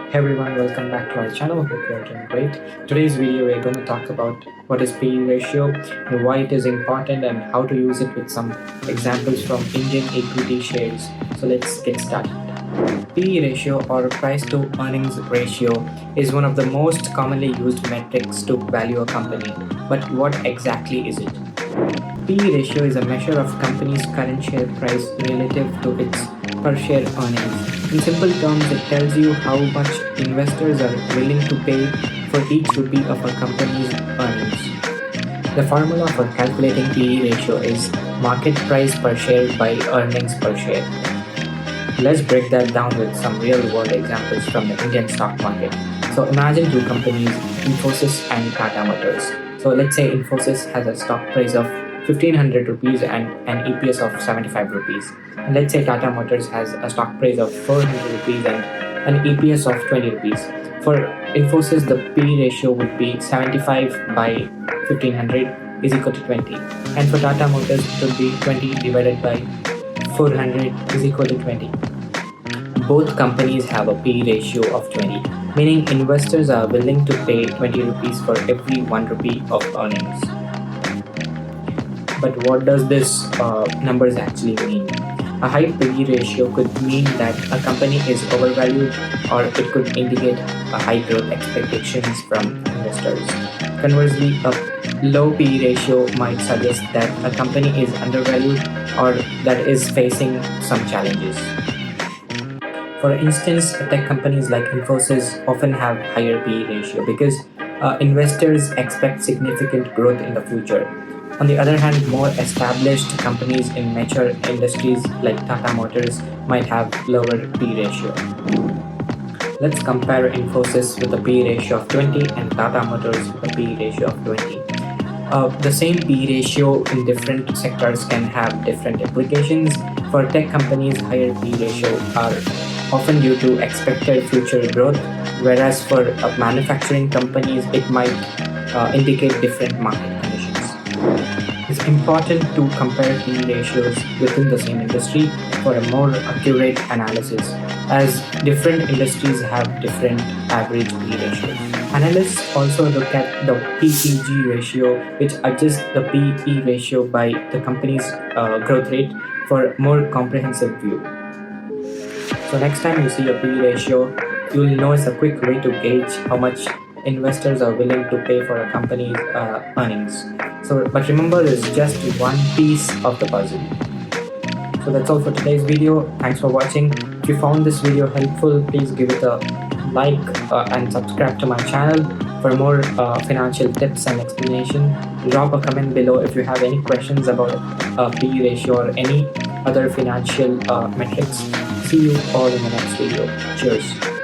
Hey everyone, welcome back to our channel. Hope you are doing great. Today's video we're going to talk about what is PE ratio and why it is important and how to use it with some examples from Indian equity shares. So let's get started. PE ratio or price to earnings ratio is one of the most commonly used metrics to value a company. But what exactly is it? PE ratio is a measure of company's current share price relative to its per share earnings. In simple terms, it tells you how much investors are willing to pay for each rupee of a company's earnings. The formula for calculating PE ratio is market price per share by earnings per share. Let's break that down with some real-world examples from the Indian stock market. So imagine two companies, Infosys and Tata Motors. So let's say Infosys has a stock price of 1500 rupees and an EPS of 75 rupees. And let's say Tata Motors has a stock price of 400 rupees and an EPS of 20 rupees. For Infosys, the PE ratio would be 75 by 1500 is equal to 20. And for Tata Motors, it would be 20 divided by 400 is equal to 20. Both companies have a PE ratio of 20, meaning investors are willing to pay 20 rupees for every 1 rupee of earnings. But what does this numbers actually mean? A high PE ratio could mean that a company is overvalued, or it could indicate a high growth expectations from investors. Conversely, a low PE ratio might suggest that a company is undervalued or that is facing some challenges. For instance, tech companies like Infosys often have higher PE ratio because investors expect significant growth in the future. On the other hand, more established companies in mature industries like Tata Motors might have lower PE ratio. Let's compare Infosys with a PE ratio of 20 and Tata Motors with a PE ratio of 20. The same PE ratio in different sectors can have different implications. For tech companies, higher PE ratio are often due to expected future growth, whereas for manufacturing companies, it might indicate different market conditions. It's important to compare PE ratios within the same industry for a more accurate analysis, as different industries have different average PE ratios. Analysts also look at the PEG ratio, which adjusts the PE ratio by the company's growth rate for a more comprehensive view. So next time you see a PE ratio, you will know it's a quick way to gauge how much investors are willing to pay for a company's earnings. But remember, it's just one piece of the puzzle. So that's all for today's video. Thanks for watching. If you found this video helpful, please give it a like and subscribe to my channel for more financial tips and explanation. Drop a comment below if you have any questions about PE ratio or any other financial metrics. See you all in the next video. Cheers.